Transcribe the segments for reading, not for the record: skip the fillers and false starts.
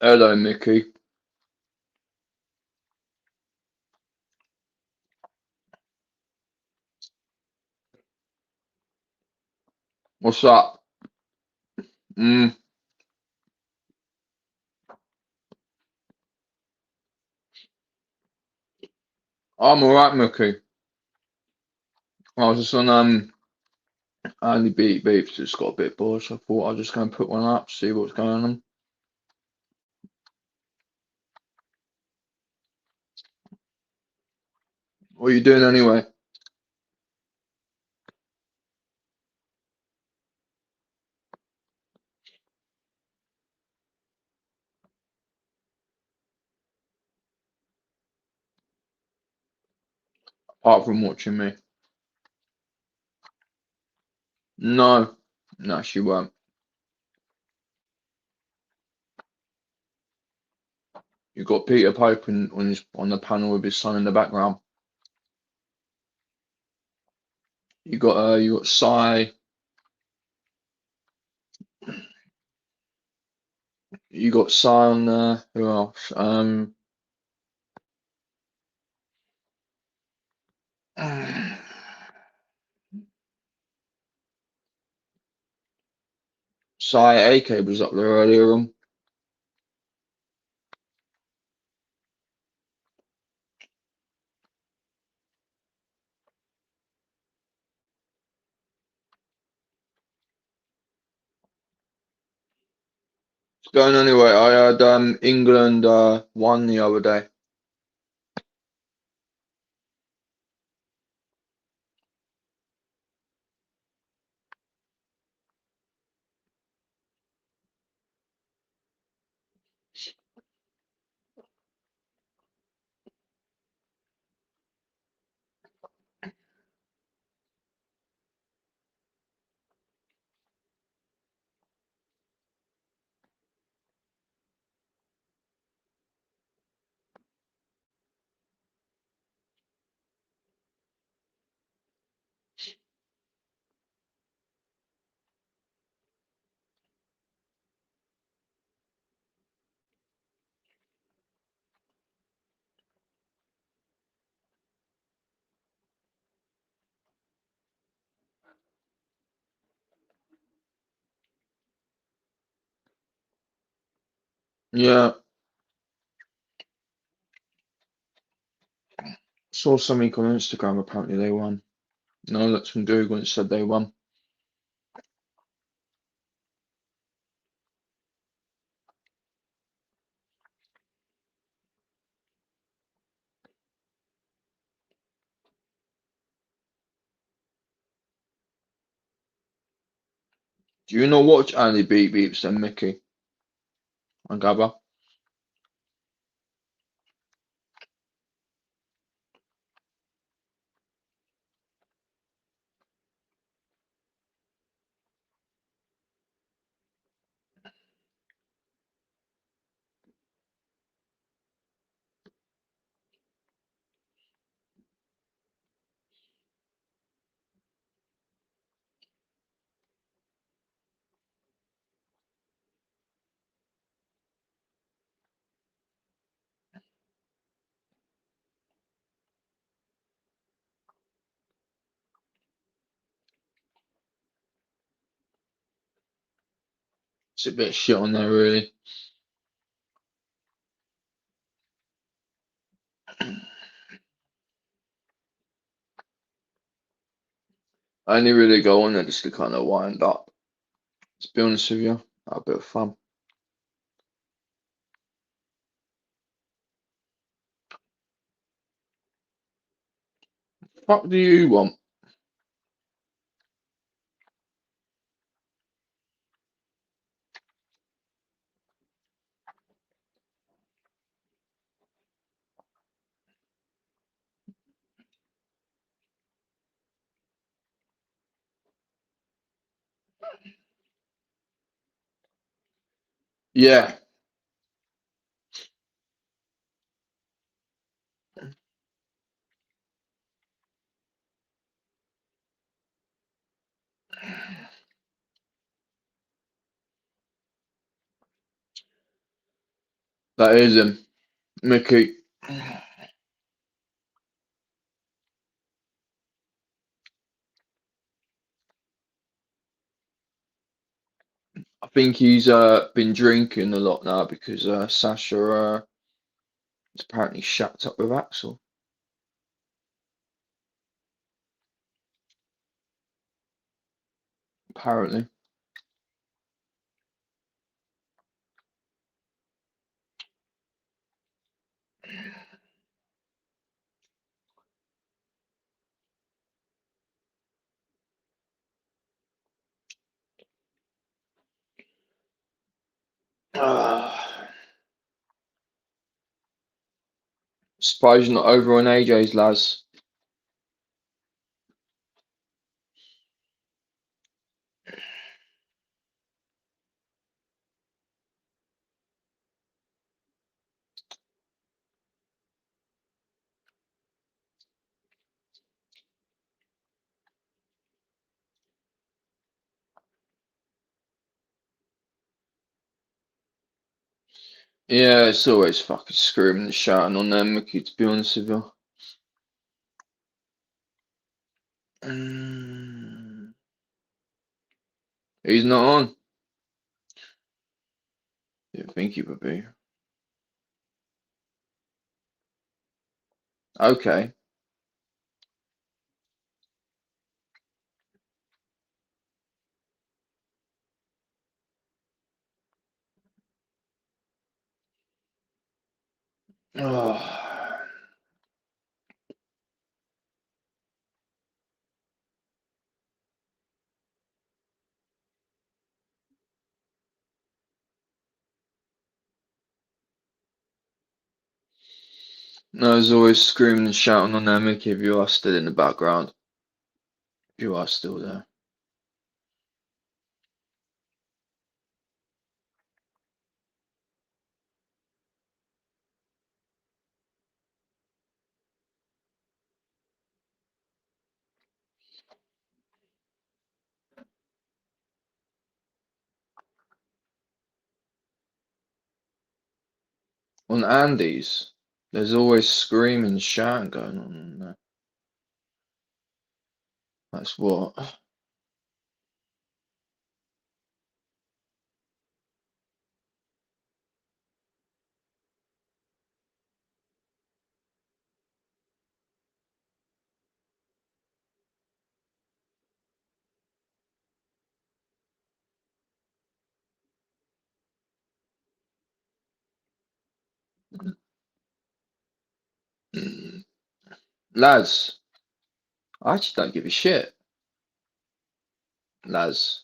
Hello, Mickey. What's up? Mm, I'm alright, Mickey. I was just on only beat beeps. Just got a bit bored, so I thought I'd just go and put one up, see what's going on. What are you doing anyway? Apart from watching me? No, no, she won't. You got Peter Pope on the panel with his son in the background. You got Psy. You got Psy on there. Who else? Psy AK was up there earlier on. It's going anyway. I heard England won the other day. Yeah, saw something on Instagram. Apparently they won. No, that's from Google and it said they won. Do you not watch Andy Beep Beeps and Mickey and Gabba? It's a bit of shit on there, really. I only really go on there just to kind of wind up. To be honest with you, have a bit of fun. What do you want? Yeah, That is him, Mickey. I think he's been drinking a lot now because Sasha is apparently shacked up with Axel. Apparently. Surprised you're not over on AJ's, Laz. Yeah, it's always fucking screaming and shouting on them, Mickey, to be honest with you. He's not on. Didn't think he would be. Okay. Oh. No, he's always screaming and shouting on them, Mickey, if you are still in the background. If you are still there. On Andy's, there's always screaming and shouting going on there. That's what. Laz, I actually don't give a shit. Laz.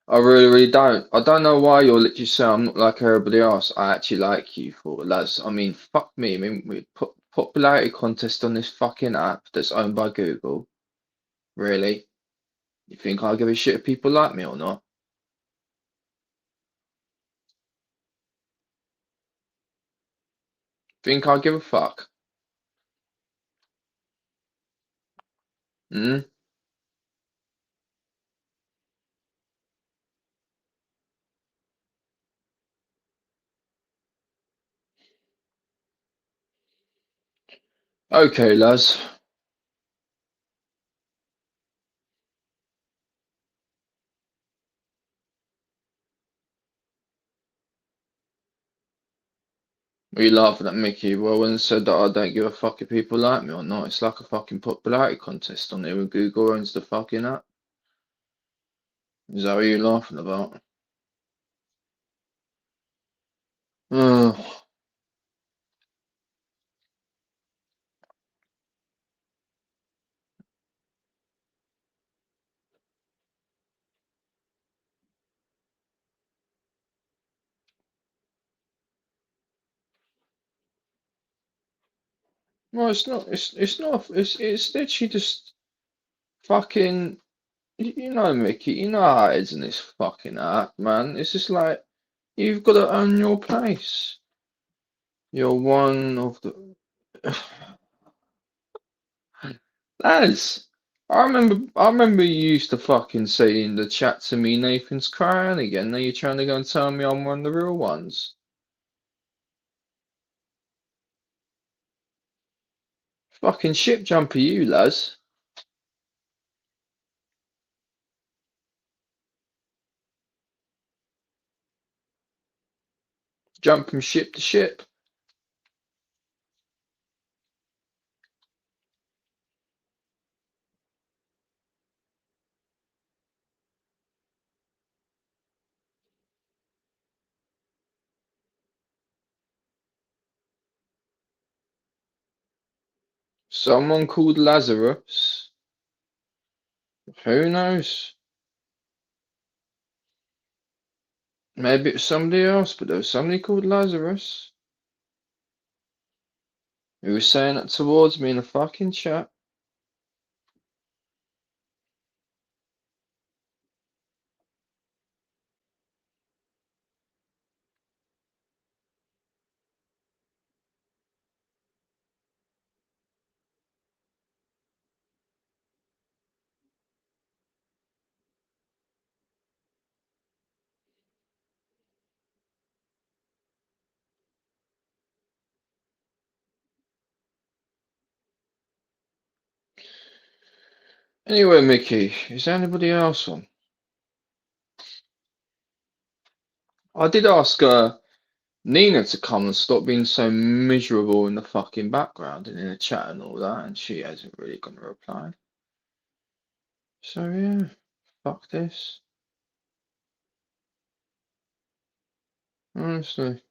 I really, really don't. I don't know why you're literally saying I'm not like everybody else. I actually like you for Laz. I mean, fuck me. I mean, we put popularity contest on this fucking app that's owned by Google. Really? You think I give a shit if people like me or not? Think I give a fuck? Hmm? Okay, Laz. Are you laughing at Mickey? Well, when I said that I don't give a fuck if people like me or not, it's like a fucking popularity contest on there when Google owns the fucking app. Is that what you're laughing about? Oh, well, it's not. It's not. It's literally just fucking. You know, Mickey. You know how it is in this fucking app, man. It's just like you've got to earn your place. You're one of the. Laz, I remember you used to fucking say in the chat to me, Nathan's crying again. Now you're trying to go and tell me I'm one of the real ones. Fucking ship jumper, you lads. Jump from ship to ship. Someone called Lazarus. Who knows? Maybe it's somebody else, but there was somebody called Lazarus who was saying it towards me in a fucking chat. Anyway, Mickey, is there anybody else on? I did ask Nina to come and stop being so miserable in the fucking background and in the chat and all that, and she hasn't really gonna reply. So yeah, fuck this. Honestly.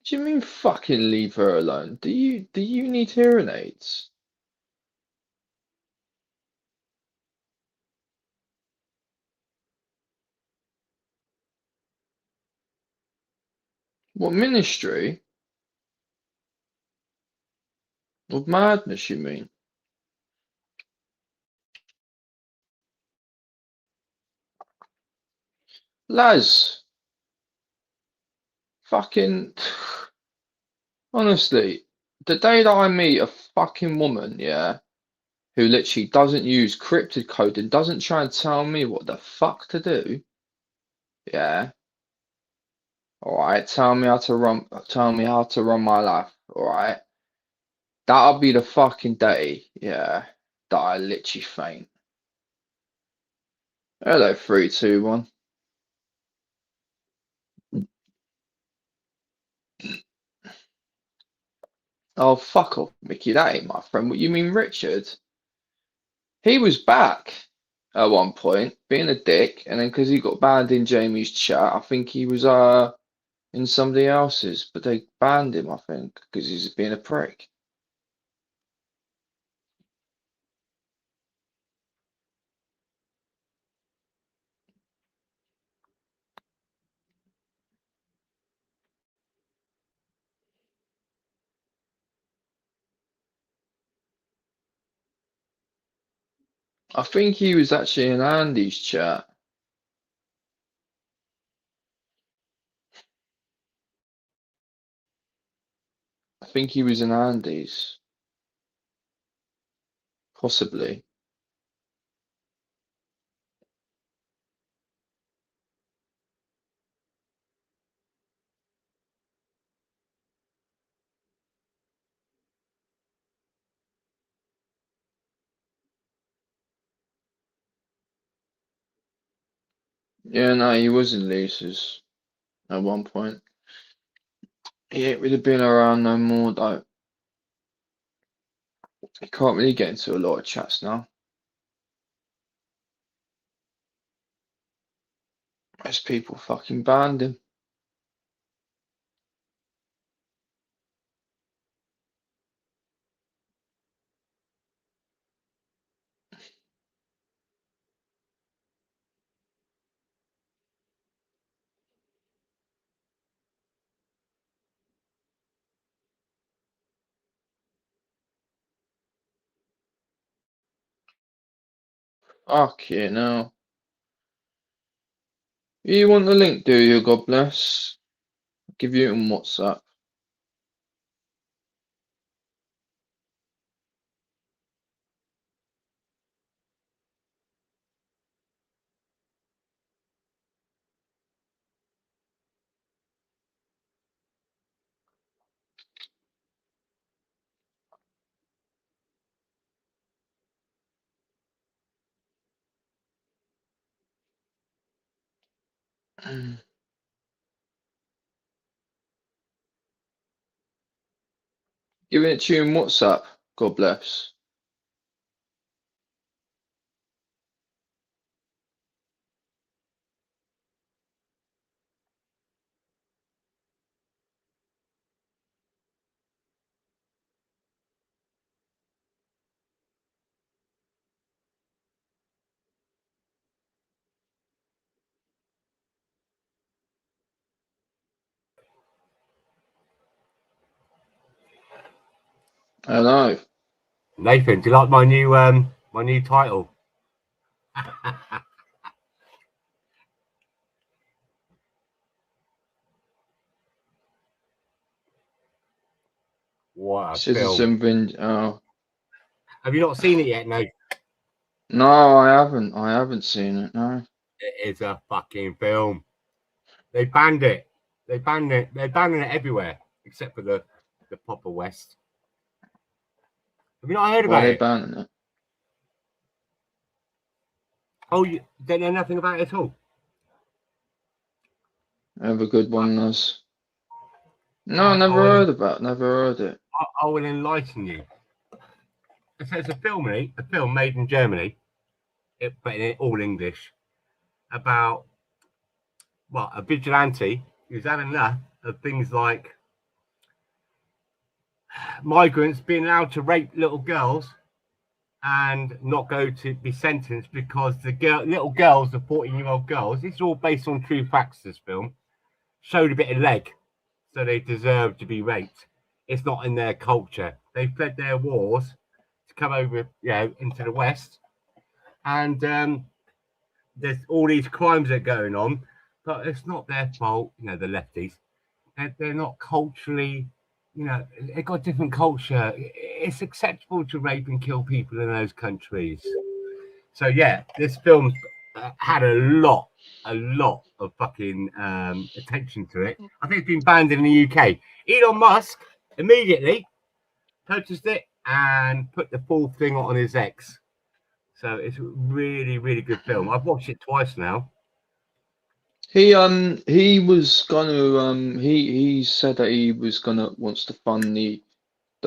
Do you mean fucking leave her alone? Do you need hearing aids? What ministry? Of madness, you mean? Laz, fucking honestly, the day that I meet a fucking woman, yeah, who literally doesn't use cryptid code and doesn't try and tell me what the fuck to do, yeah, alright, tell me how to run my life, alright? That'll be the fucking day, yeah, that I literally faint. Hello, 3, 2, 1. Oh, fuck off, Mickey. That ain't my friend. What you mean, Richard? He was back at one point, being a dick, and then because he got banned in Jamie's chat, I think he was in somebody else's, but they banned him, I think, because he's being a prick. I think he was actually in Andy's chat. I think he was in Andy's, possibly. Yeah, no, he was in Lisa's at one point. He ain't really been around no more, though. He can't really get into a lot of chats now. Most people fucking banned him. Fuck you now. You want the link, do you? God bless. I'll give you it on WhatsApp. Giving it to you on WhatsApp. God bless. Hello. Nathan, do you like my new title? What a film! Citizen oh. Have you not seen it yet, Nathan? No, I haven't. I haven't seen it, no. It is a fucking film. They banned it. They banned it. They're banning it everywhere except for the proper West. Have you not heard Why about are they it? banning it? Oh, you don't know nothing about it at all? Have a good one, Naz. No, never heard it. I will enlighten you. So it's a film made in Germany, but in all English, about a vigilante who's had enough of things like migrants being allowed to rape little girls and not go to be sentenced because the little girls, the 14-year-old girls, this is all based on true facts, this film, showed a bit of leg, so they deserve to be raped. It's not in their culture. They fled their wars to come over, into the West, and there's all these crimes that are going on, but it's not their fault. The lefties, they're not culturally, they've got a different culture. It's acceptable to rape and kill people in those countries. So yeah, this film had a lot of fucking attention to it. I think it's been banned in the UK. Elon Musk immediately purchased it and put the full thing on his X. So it's a really, really good film. I've watched it twice now. He was gonna he said that he wants to fund the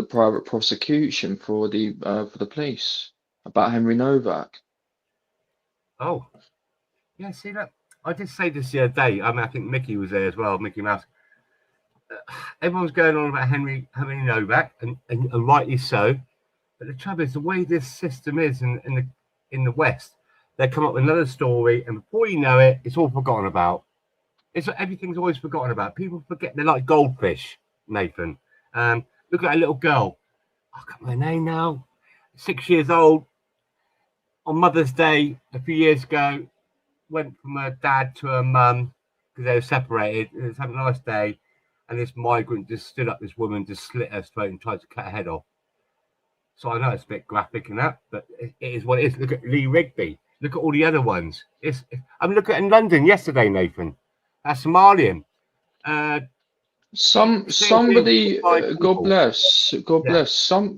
private prosecution for the police about Henry Novak. Oh, yeah. See that? I did say this the other day. I mean, I think Mickey was there as well. Mickey Mouse. Everyone's going on about Henry Novak, and rightly so. But the trouble is, the way this system is in the West, they come up with another story, and before you know it, it's all forgotten about. Everything's always forgotten about. People forget they're like goldfish, Nathan. Look at a little girl. I can't remember her name now. 6 years old. On Mother's Day a few years ago, went from her dad to her mum because they were separated. It was having a nice day, and this migrant just stood up this woman, just slit her throat and tried to cut her head off. So I know it's a bit graphic and that, but it is what it is. Look at Lee Rigby. Look at all the other ones. I'm looking at in London yesterday, Nathan. A Somalian. Somebody, God bless.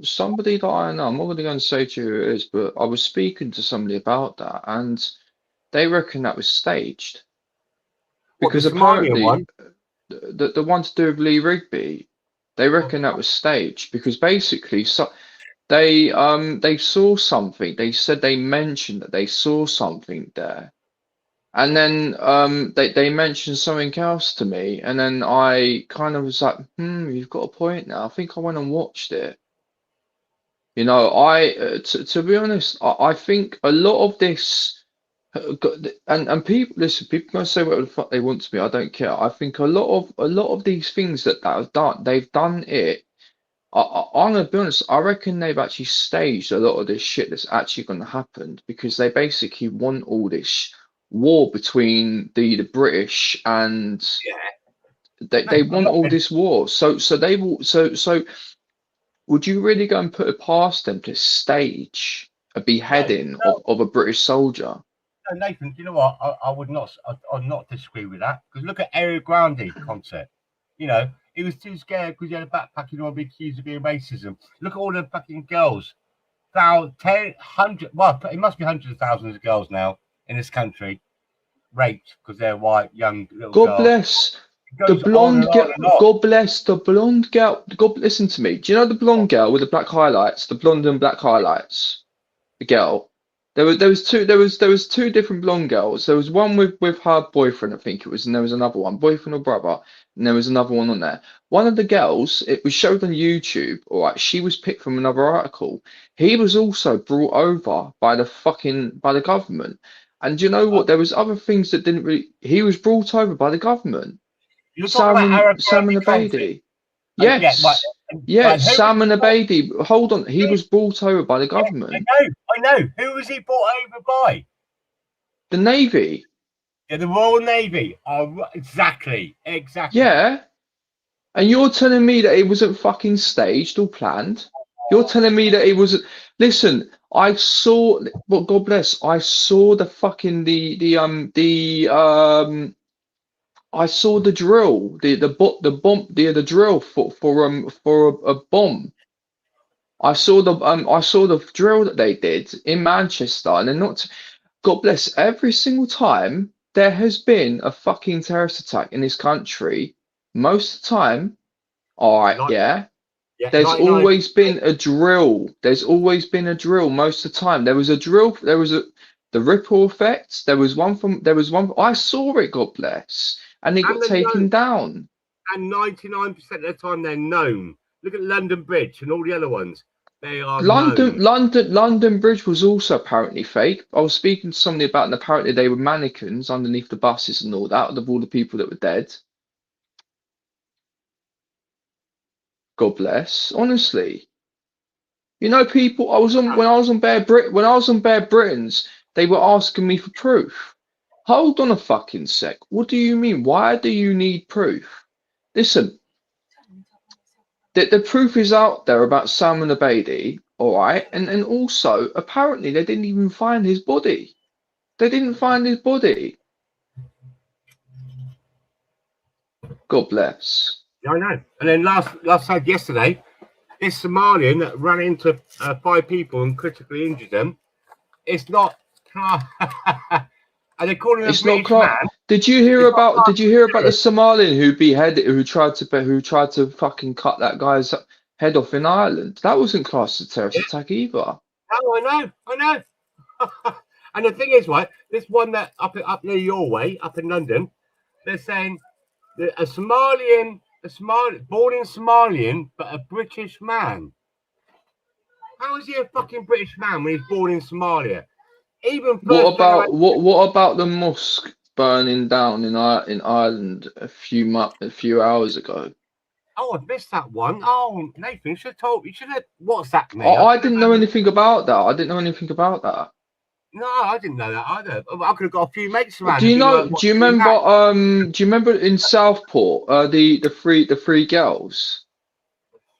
Somebody that I know. I'm not going to go and say to you who it is, but I was speaking to somebody about that, and they reckon that was staged. Because apparently, the one to do with Lee Rigby, they reckon that was staged because basically, they saw something. They said they mentioned that they saw something there. And then they mentioned something else to me, and then I kind of was like, you've got a point now. I think I went and watched it. To be honest, I think a lot of this, and people listen. People can say whatever the fuck they want to me. I don't care. I think a lot of these things that they've done it. I'm gonna be honest. I reckon they've actually staged a lot of this shit that's actually gonna happen because they basically want all this war between the British and they No, I'm want not. all this war. So they will. So would you really go and put it past them to stage a No, beheading no, of a British soldier? no, Nathan. Do you know what? I would not. I'd not disagree with that because look at Ariana Grande concert. You know, he was too scared because he had a backpack. He don't want to be accused of being racism. Look at all the fucking girls. 100. Well, it must be hundreds of thousands of girls now in this country raped because they're white, young little God girls. bless It the goes on and blonde on girl. and on. God bless the blonde girl. God, listen to me. Do you know the blonde girl with the black highlights? The blonde and black highlights. The girl. There was two different blonde girls. There was one with her boyfriend, I think it was, and there was another one, boyfriend or brother, and there was another one on there. One of the girls, it was showed on YouTube. All right, she was picked from another article. He was also brought over by the government. And do you know what? There was other things that didn't really. He was brought over by the government. You're talking about Arab Salmon concert. Abedi. Yeah, right. Yes. Right. Yes, Who was Salmon Abedi. Hold on. He was brought over by the I government. know, I know. Who was he brought over by? The Navy. Yeah, the Royal Navy. Oh, exactly. Yeah. And you're telling me that it wasn't fucking staged or planned? You're telling me that it wasn't. Listen, I saw. Well, God bless. I saw the fucking I saw the drill, the bomb, the drill for a bomb. I saw the drill that they did in Manchester, and they're not. God bless. Every single time there has been a fucking terrorist attack in this country, most of the time, all right, Like, yeah. yeah, There's 99. always been a drill. There's always been a drill most of the time. There was a drill. There was the ripple effects. There was one. I saw it. God bless, and it got And they're known. taken down. And 99% of the time they're known. Look at London Bridge and all the other ones. They are known. London Bridge was also apparently fake. I was speaking to somebody about, and apparently they were mannequins underneath the buses and all that, of all the people that were dead. God bless. Honestly, you know, people. I was on when I was on Bear Britons, they were asking me for proof. Hold on a fucking sec. What do you mean? Why do you need proof? Listen, the proof is out there about Salman Abedi, all right, and also apparently they didn't even find his body. They didn't find his body. God bless. I know. And then yesterday, this Somalian that ran into 5 people and critically injured them. It's not. And they call him a It's not British class. man. Did you hear about the Somalian who beheaded, who tried to fucking cut that guy's head off in Ireland? That wasn't classed as a terrorist attack either. Oh, I know. And the thing is, right, this one that up near your way, up in London, they're saying that a Somalian, born in Somalian, but a British man. How is he a fucking British man when he's born in Somalia? Even what about the mosque burning down in Ireland a few hours ago? Oh, I missed that one. Oh, Nathan, you should have WhatsApped me. I didn't know anything about that. I didn't know anything about that. No, I didn't know that either. I could have got a few mates around. Do you know? Do you remember in Southport, the three girls?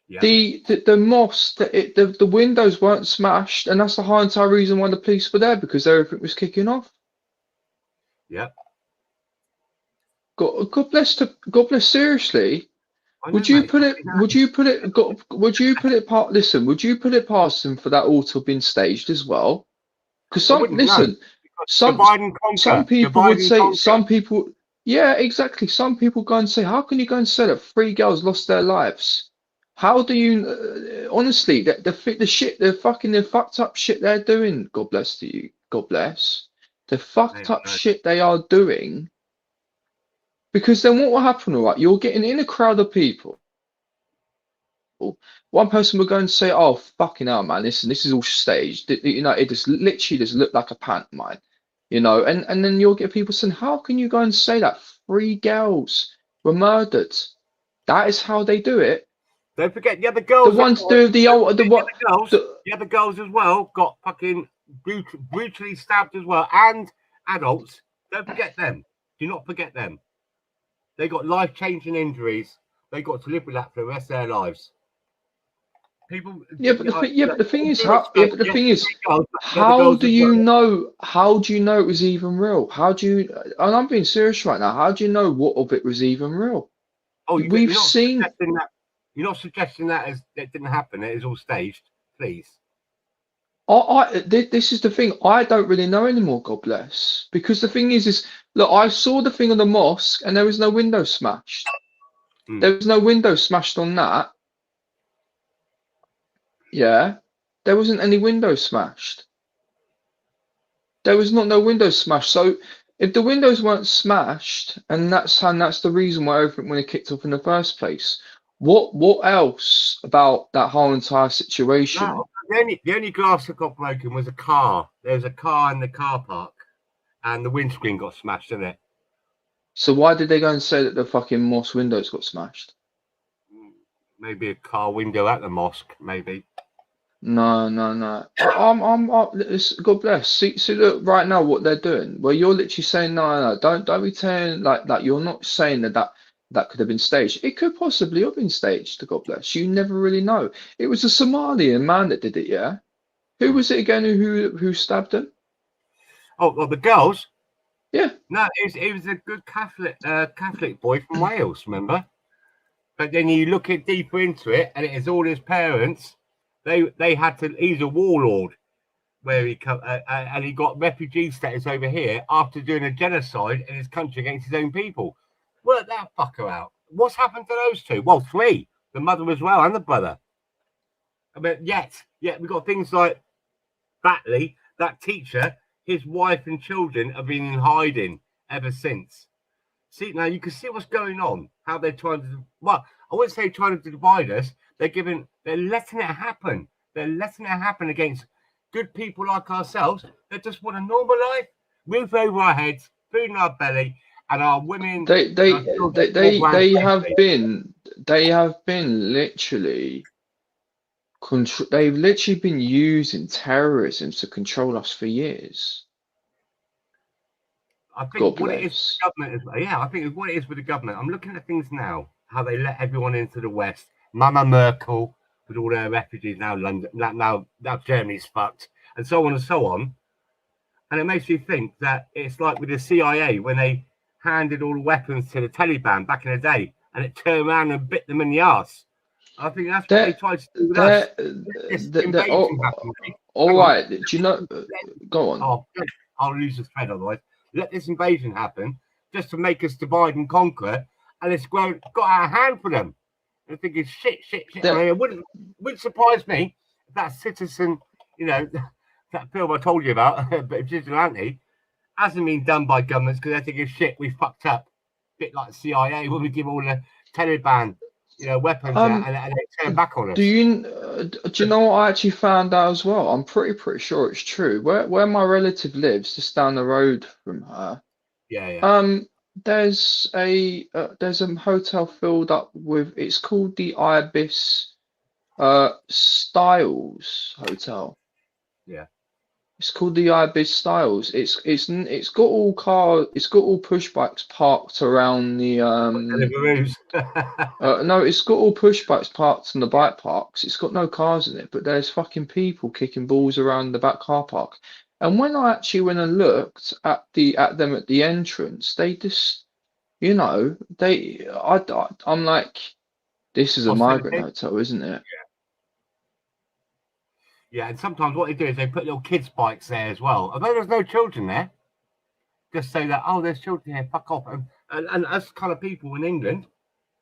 Yeah. The mosque, the windows weren't smashed, and that's the whole entire reason why the police were there, because everything was kicking off. Yeah. God bless. God bless. Seriously, would you put it past them for that all to have been staged as well? Because some people would say, yeah, exactly. Some people go and say, how can you go and say that 3 girls lost their lives? How do you, honestly, the fucked up shit they're doing, God bless to you, God bless, the fucked up shit they are doing, because then what will happen, all right, you're getting in a crowd of people, one person will go and say, oh, fucking hell, man, this is all staged, you know, it just literally just looked like a pantomime, you know, and then you'll get people saying, how can you go and say that 3 girls were murdered? That is how they do it. Don't forget the other girls. The ones do the old, the what? The other girls as well got fucking brutally stabbed as well, and adults. Don't forget them. Do not forget them. They got life-changing injuries. They got to live with that for the rest of their lives. People. But the thing is, how do you know? How do you know it was even real? How do you? And I'm being serious right now. How do you know what of it was even real? Oh, we've seen. You're not suggesting that as it didn't happen. It is all staged, please. This is the thing. I don't really know anymore. God bless. Because the thing is look, I saw the thing on the mosque, and there was no window smashed. There was no window smashed on that. Yeah, there wasn't any windows smashed. There was no windows smashed. So if the windows weren't smashed, and that's the reason why everything when it kicked off in the first place. What else about that whole entire situation? No, the only glass that got broken was a car. There was a car in the car park, and the windscreen got smashed, didn't it? So why did they go and say that the fucking mosque windows got smashed? Maybe a car window at the mosque, maybe. No. God bless. See, look right now what they're doing. Well, you're literally saying no. Don't be saying like that. You're not saying that could have been staged. It could possibly have been staged. God bless. You never really know. It was a Somalian man that did it. Yeah. Who was it again? Who stabbed him? Oh, well, the girls. Yeah. No, it was a good Catholic boy from Wales. Remember? But then you look deeper into it, and it is all his parents. They had to. He's a warlord, where he come and he got refugee status over here after doing a genocide in his country against his own people. Work that fucker out. What's happened to those two? Well, three. The mother as well and the brother. I mean, yet we've got things like Batley, that teacher, his wife and children have been in hiding ever since. See, now you can see what's going on, how they're trying to, well, I wouldn't say trying to divide us. They're letting it happen. They're letting it happen against good people like ourselves that just want a normal life, roof over our heads, food in our belly, and our women. They have been literally they've literally been using terrorism to control us for years. I think what it is with the government I think what it is with the government. I'm looking at things now, how they let everyone into the West. Mama Merkel with all their refugees now, London, now Germany's fucked, and so on and so on. And it makes me think that it's like with the CIA when they handed all the weapons to the Taliban back in the day, and it turned around and bit them in the arse. I think that's what they tried to do with us. All right, do you know? Go on. I'll lose the thread otherwise. Let this invasion happen just to make us divide and conquer, and it's got our hand for them. And thinking shit. I mean, it wouldn't surprise me if that Citizen, that film I told you about, but Vigilante, hasn't been done by governments because they're thinking shit, we fucked up. A bit like CIA when we give all the Taliban, weapons and they turn back on us. Do you know what I actually found out as well? I'm pretty sure it's true. Where my relative lives, just down the road from her. Yeah. There's a hotel filled up with. It's called the Ibis Styles Hotel. Yeah. It's called the Ibis Styles. It's got all push bikes parked around the no, it's got all push bikes parked in the bike parks. It's got no cars in it, but there's fucking people kicking balls around the back car park. And when I actually went and looked at them at the entrance, they just, I'm like, this is a migrant hotel, isn't it? Yeah, and sometimes what they do is they put little kids' bikes there as well. Although there's no children there, just say that, there's children here, fuck off. And us kind of people in England,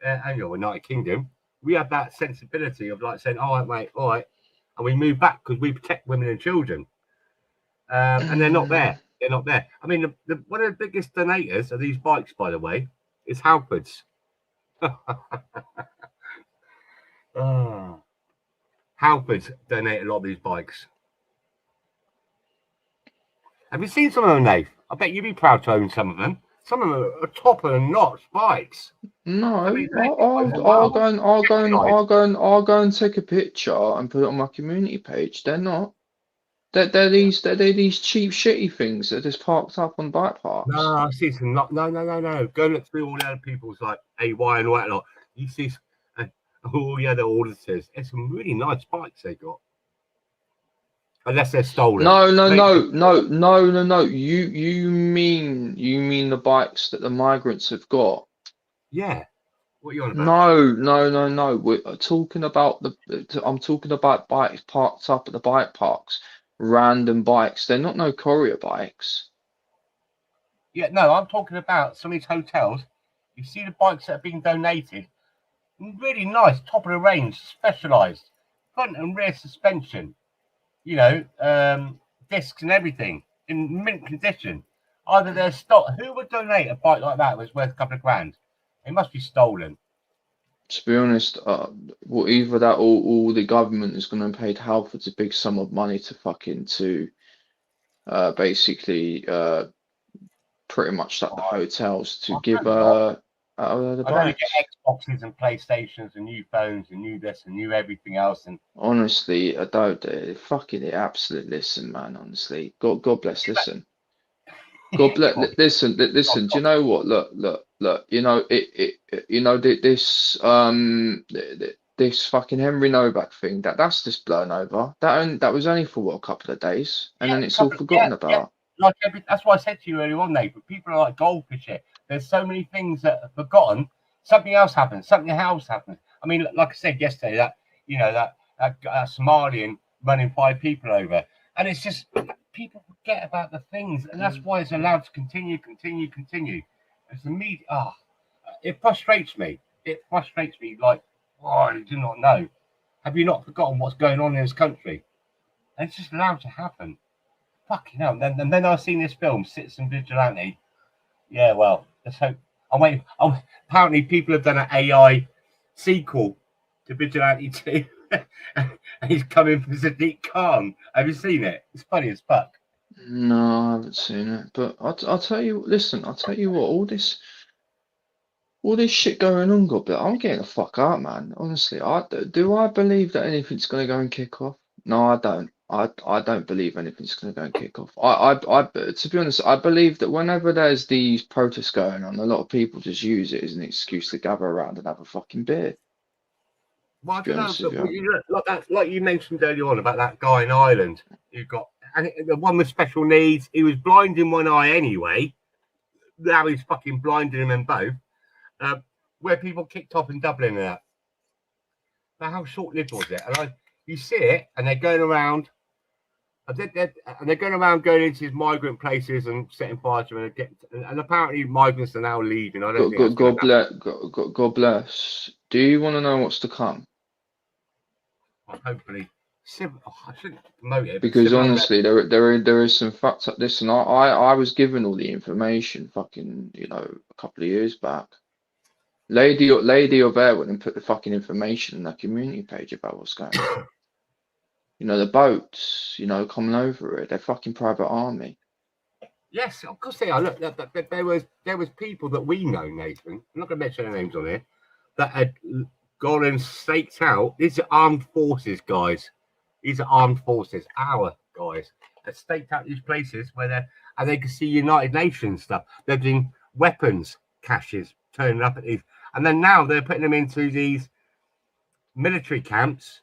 and United Kingdom, we have that sensibility of like saying, all right, mate, all right. And we move back because we protect women and children. And they're not there. They're not there. I mean, one of the biggest donators of these bikes, by the way, is Halfords. Halfords donate a lot of these bikes. Have you seen some of them, Nate? I bet you'd be proud to own some of them. Some of them are top of the notch bikes. No, I mean, I'll go and take a picture and put it on my community page. They're not. They're these cheap shitty things that are just parked up on bike No, parks. I see some. No. Go look through all the other people's like AY and all that lot. You see all the other auditors. There's some really nice bikes they got. Unless they're stolen. No. Maybe- You mean the bikes that the migrants have got? Yeah. What are you on about? No. We're talking about I'm talking about bikes parked up at the bike parks. Random bikes. They're not no courier bikes. Yeah, no, I'm talking about some of these hotels. You see the bikes that are being donated. Really nice, top of the range, specialized, front and rear suspension. You know, discs and everything in mint condition. Either they're stock. Who would donate a bike like that was worth a couple of grand? It must be stolen. To be honest, well, either that or the government is going to pay Halfords a big sum of money to basically pretty much like the hotels to give the I know you bikes. get Xboxes and PlayStations and new phones and new this and new everything else. And Honestly, I don't. Fucking absolute listen, man. Honestly, God bless. Listen, God bless. Listen. Do you know what? Look. You know You know this fucking Henry Novak thing. That's just blown over. That was only for what, a couple of days, and then it's all forgotten about. Like that's why I said to you earlier on, Nate. But people are like goldfish here. There's so many things that are forgotten. Something else happens. Something else happens. I mean, like I said yesterday, that Somalian running 5 people over, and it's just people forget about the things, and that's why it's allowed to continue. It's the media. It frustrates me. Like, I do not know. Have you not forgotten what's going on in this country? And it's just allowed to happen. Fucking hell. And then I've seen this film, Citizen Vigilante. Yeah, well, let's hope. I'm waiting. Apparently, people have done an AI sequel to Vigilante 2. And he's coming from Sadiq Khan. Have you seen it? It's funny as fuck. No, I haven't seen it. But I'll tell you. Listen, I'll tell you what. All this shit going on, Goblin. I'm getting the fuck out, man. Honestly, do I believe that anything's gonna go and kick off? No, I don't. I don't believe anything's gonna go and kick off. To be honest, I believe that whenever there's these protests going on, a lot of people just use it as an excuse to gather around and have a fucking beer. Well, I don't know, like you mentioned earlier on about that guy in Ireland who got, and the one with special needs, he was blind in one eye anyway. Now he's fucking blinding him in both. Where people kicked off in Dublin and that. Now, how short-lived was it? And you see it, and they're going around, going into these migrant places and setting fire to them, and apparently migrants are now leaving. I don't think God bless. Do you want to know what's to come? Hopefully, I shouldn't promote it because honestly, there is some fucked up. Listen, I was given all the information, fucking, a couple of years back. Lady of Air went and put the fucking information in that community page about what's going on. The boats, coming over it. They're fucking private army. Yes, of course they are. Look, there was people that we know, Nathan. I'm not going to mention their names on here, that had gone and staked out. These are armed forces, guys. These are armed forces. Our guys have staked out these places where they can see United Nations stuff. They're doing weapons caches turning up at these, and then now they're putting them into these military camps,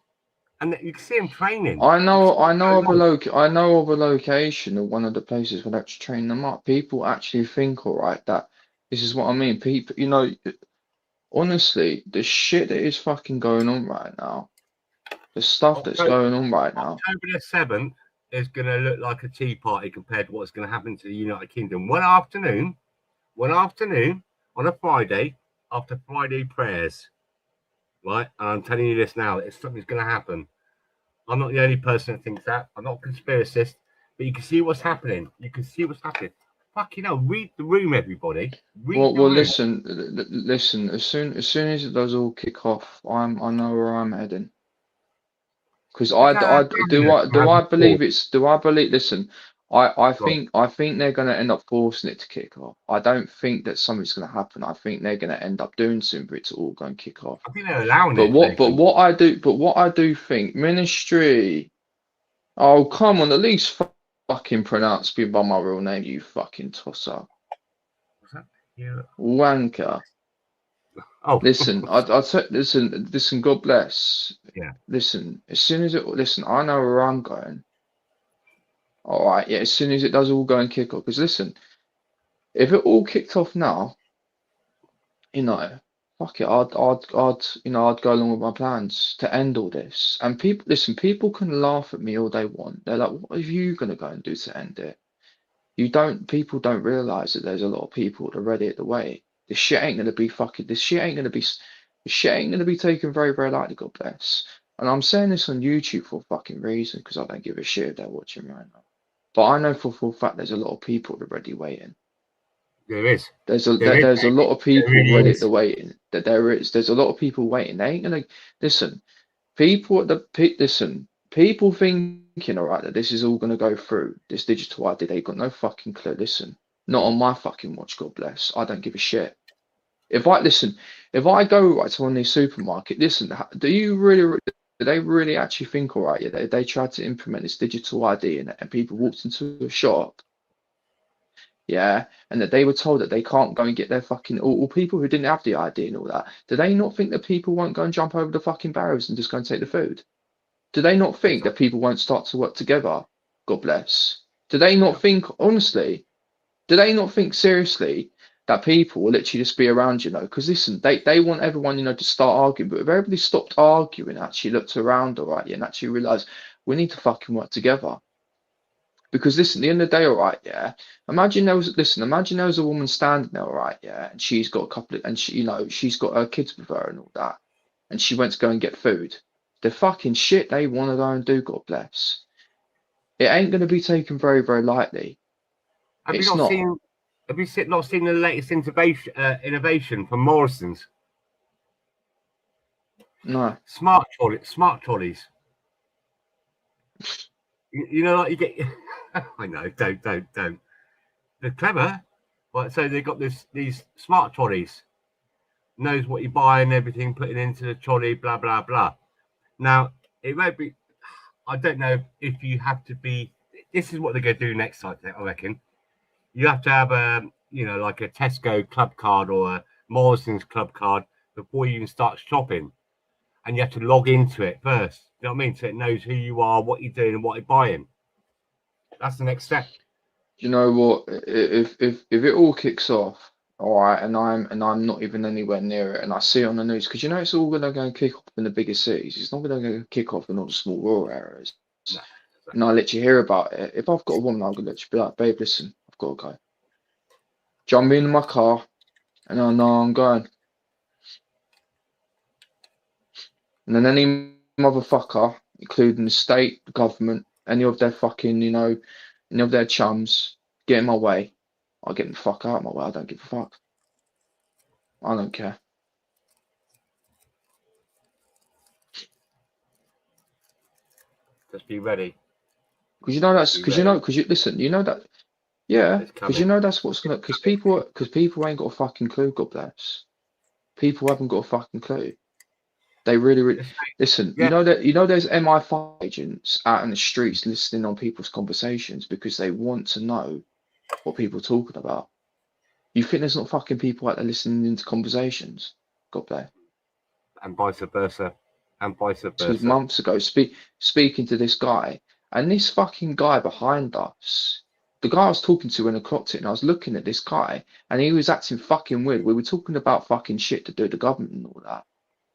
and you can see them training. I know of a location of one of the places where they actually train them up. People actually think, all right, that this is what I mean. People, honestly, the shit that is fucking going on right now, the stuff that's going on right now. October the 7th is going to look like a tea party compared to what's going to happen to the United Kingdom. One afternoon on a Friday after Friday prayers, right? And I'm telling you this now, something's going to happen. I'm not the only person that thinks that. I'm not a conspiracist, but you can see what's happening. Fucking hell, read the room, everybody. Listen. As soon as it does all kick off, I know where I'm heading. Because I believe. Listen, I think they're going to end up forcing it to kick off. I don't think that something's going to happen. I think they're going to end up doing something for it to all go and kick off. I think they're allowing But it. what I do think Ministry. Oh come on, at least fucking pronounce me by my real name, you fucking tosser, Yeah. wanker. Oh, Listen, listen. God bless. Yeah. Listen, as soon as listen, I know where I'm going. All right, yeah. As soon as it does all go and kick off, because listen, if it all kicked off now, you know, fuck it, I'd go along with my plans to end all this. And people, listen, people can laugh at me all they want. They're like, what are you gonna go and do to end it? People don't realize that there's a lot of people that are ready at the way. This shit ain't gonna be taken very, very lightly, God bless. And I'm saying this on YouTube for a fucking reason, because I don't give a shit if they're watching right now. But I know for a full fact there's a lot of people that are ready waiting. there is. There's a lot of people ready at the waiting. There's a lot of people waiting. They ain't gonna listen. People thinking, all right, that this is all gonna go through this digital ID. They got no fucking clue. Listen, not on my fucking watch. God bless. I don't give a shit. If I go right to one of these supermarket, listen, do they really actually think, all right, yeah, they tried to implement this digital ID and people walked into a shop, yeah, and that they were told that they can't go and get their fucking, or people who didn't have the ID and all that, do they not think that people won't go and jump over the fucking barriers and just go and take the food? Do they not think that people won't start to work together? God bless. Do they not think, honestly, do they not think seriously that people will literally just be around, because listen, they want everyone, to start arguing, but if everybody stopped arguing, actually looked around, all right, yeah, and actually realized we need to fucking work together. Because listen, at the end of the day, all right, yeah. Imagine there was a woman standing there, all right, yeah, and she's got she's got her kids with her and all that, and she went to go and get food. The fucking shit they want to go and do, God bless. It ain't going to be taken very, very lightly. Have you not seen the latest innovation from Morrison's? No. Smart trolleys. Like you get. I know. Don't. They're clever. Right, so they've got these smart trolleys. Knows what you buy and everything, putting into the trolley, blah blah blah. Now it won't be. I don't know if you have to be. This is what they're going to do next, I reckon. You have to have like a Tesco club card or a Morrison's club card before you even start shopping, and you have to log into it first. You know what I mean? So it knows who you are, what you're doing, and what you're buying. That's the next step. You know what? If it all kicks off, all right, and I'm not even anywhere near it, and I see it on the news, because it's all going to go and kick off in the bigger cities. It's not going to go and kick off in all the small rural areas. No. And I let you hear about it. If I've got a woman, I'm going to let you be like, babe, listen, I've got to go. Jump in my car, and I know I'm going. And then any motherfucker, including the state, the government, any of their fucking, any of their chums, get in my way, I'll get the fuck out of my way. I don't give a fuck. I don't care. Just be ready. Because that's what's gonna, because people ain't got a fucking clue, God bless. People haven't got a fucking clue. They really listen. Yeah. There's MI5 agents out in the streets listening on people's conversations because they want to know what people are talking about. You think there's not fucking people out there listening into conversations? God bless. And vice versa. Months ago, speaking to this guy, and this fucking guy behind us, the guy I was talking to when I clocked it, and I was looking at this guy, and he was acting fucking weird. We were talking about fucking shit to do with the government and all that.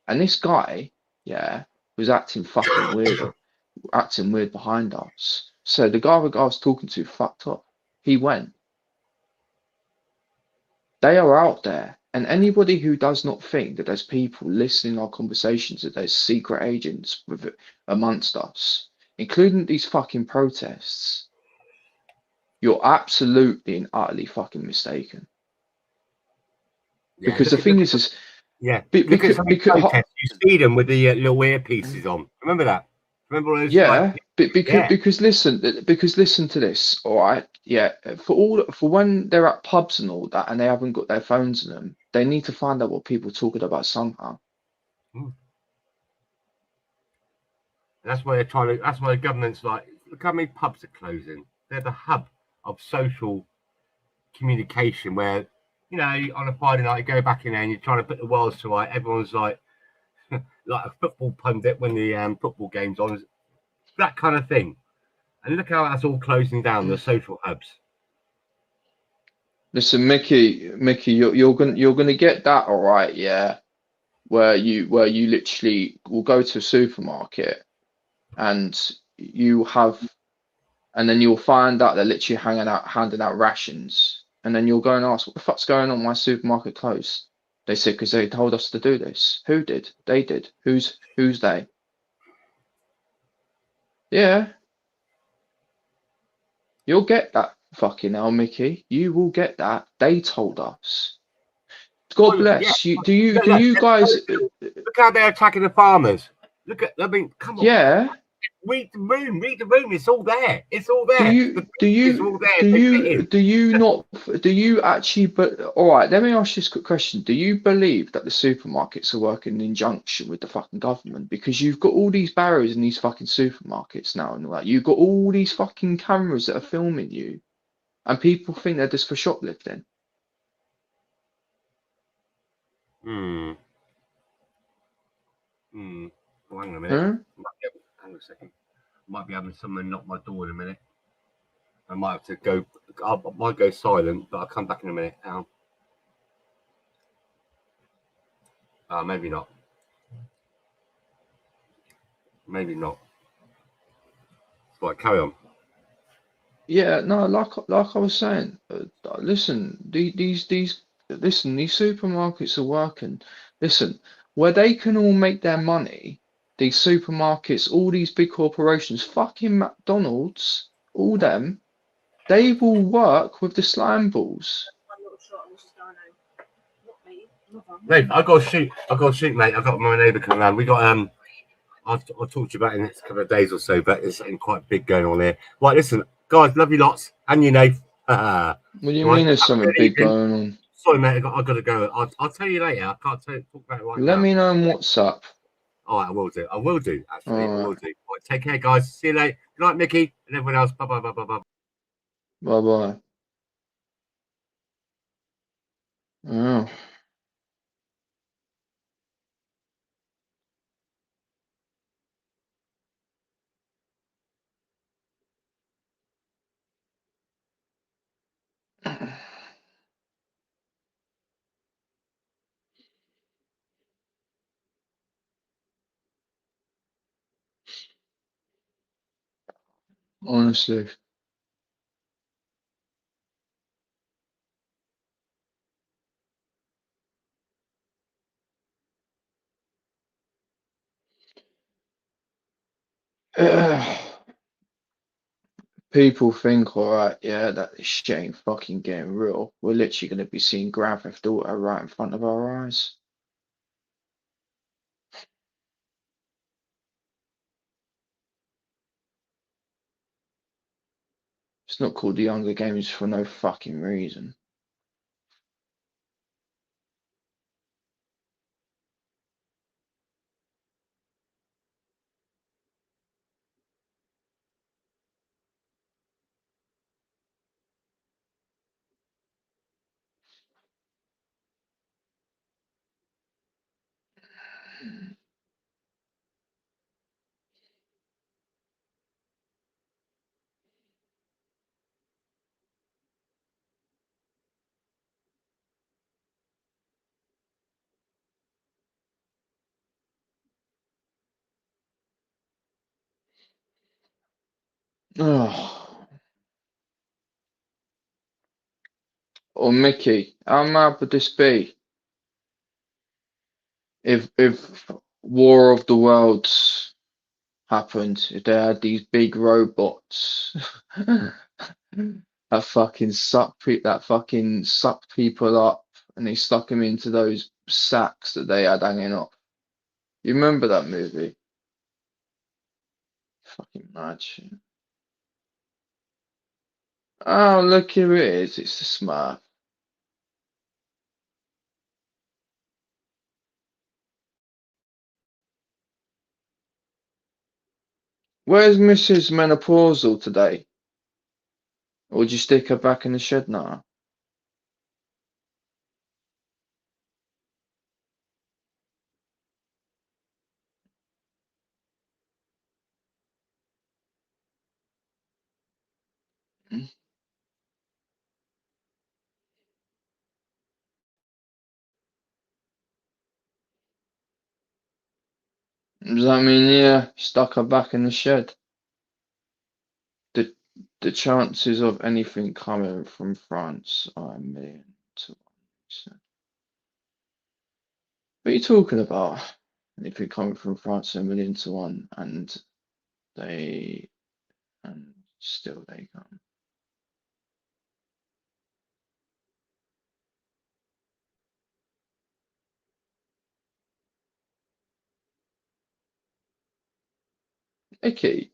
And this guy, yeah, was acting fucking weird behind us. So the guy I was talking to fucked up. He went. They are out there. And anybody who does not think that there's people listening to our conversations, that there's secret agents amongst us, including these fucking protests, you're absolutely and utterly fucking mistaken. Yeah, because the thing is yeah, because you see them with the little earpieces on. Remember that? Remember all those Yeah, like, because yeah, listen to this, all right? Yeah, for when they're at pubs and all that, and they haven't got their phones in them, they need to find out what people are talking about somehow. that's why they're trying to. That's why the government's like, look how many pubs are closing. They're the hub of social communication. Where on a Friday night, you go back in there and you're trying to put the worlds to right. Everyone's like a football pundit when the football game's on, that kind of thing. And look how that's all closing down the social hubs. Listen, Mickey, you're gonna get that, all right? Yeah, where you literally will go to a supermarket and you have, and then you'll find out they're literally handing out rations, and then you'll go and ask, what the fuck's going on? My supermarket closed. They said because they told us to do this. Who did? They did. Who's they? Yeah, you'll get that fucking hell, Mickey. You will get that. They told us. God Well, yeah, bless you. Do look, you guys? look how they're attacking the farmers. I mean, come on. Yeah. Read the room. Read the room. It's all there. It's all Do there. you do It's you all there. do They fit you in. do you not do you actually? But all right, let me ask you this quick question. Do you believe that the supermarkets are working in conjunction with the fucking government? Because you've got all these barriers in these fucking supermarkets now, and like you've got all these fucking cameras that are filming you, and people think they're just for shoplifting. Well, hang on a minute. Huh? Hang on a second. Might be having someone knock my door in a minute. I might have to go. I might go silent, but I'll come back in a minute. Maybe not. Maybe not. Right, carry on. Yeah, no, like I was saying, listen, listen, these supermarkets are working. Listen, where they can all make their money, these supermarkets, all these big corporations, fucking McDonald's, all them, they will work with the slime balls. Mate, I got to shoot. I got to shoot, mate. I got my neighbour coming around. We got I'll talk to you about it in the next couple of days or so, but there's something quite big going on here. Right, listen, guys, love you lots, and you, Nate. What do you Right, mean there's something good big evening. going on? Sorry, mate, I got to go. I'll tell you later. I can't talk about it right now. Let me know on WhatsApp. All right, I will do. I will do, actually. All I will right. do. Right, take care, guys. See you later. Good night, Mickey, and everyone else. Bye, bye, bye, bye, bye. Bye bye. Oh. Honestly. People think, all right, yeah, that this shit ain't fucking getting real. We're literally going to be seeing Grand Theft Auto right in front of our eyes. It's not called the Hunger Games for no fucking reason. Oh. Or Mickey, how mad would this be if War of the Worlds happened? If they had these big robots that fucking suck people up, and they stuck them into those sacks that they had hanging off. You remember that movie? Fucking mad shit. Oh, look, here it is. It's the Smurf. Where's Mrs. Menopausal today? Or would you stick her back in the shed now? Does that mean, yeah, stuck her back in the shed? The the chances of anything coming from France are a million to one. So, what are you talking about? Anything coming from France are a million to one, and they and still they come. Okay.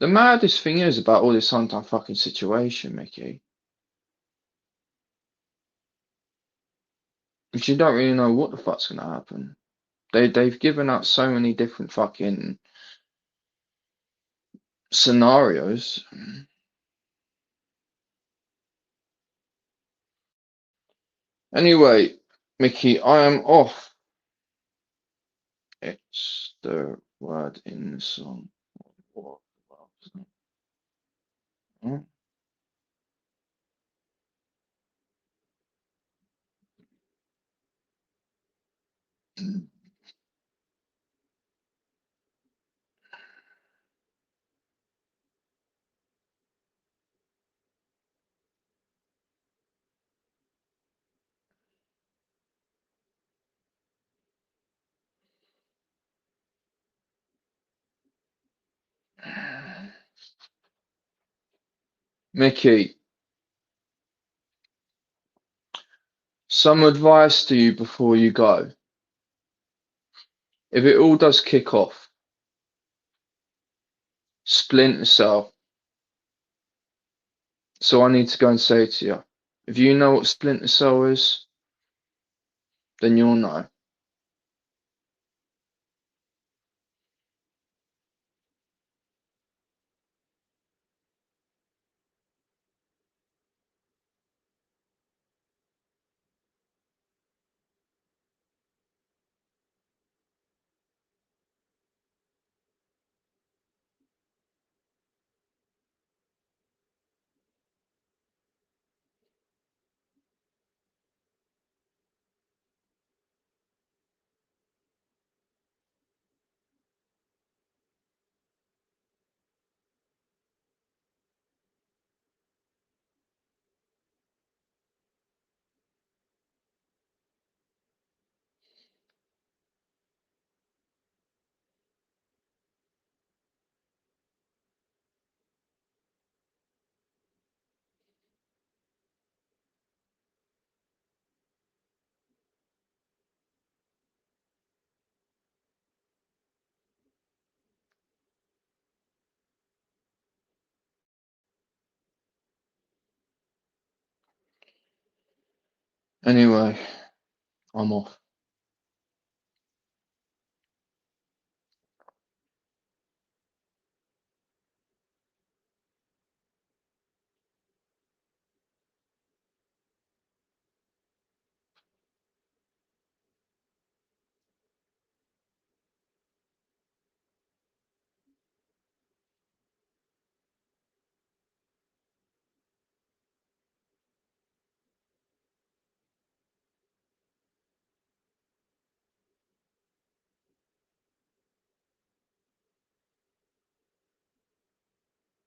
The maddest thing is about all this Hunter fucking situation, Mickey, is you don't really know what the fuck's gonna happen. They've given out so many different fucking scenarios. Anyway, Mickey, I am off. It's the word in the song. What? Hmm? Mickey, some advice to you before you go. If it all does kick off, Splinter Cell. So I need to go and say to you, if you know what Splinter Cell is, then you'll know. Anyway, I'm off.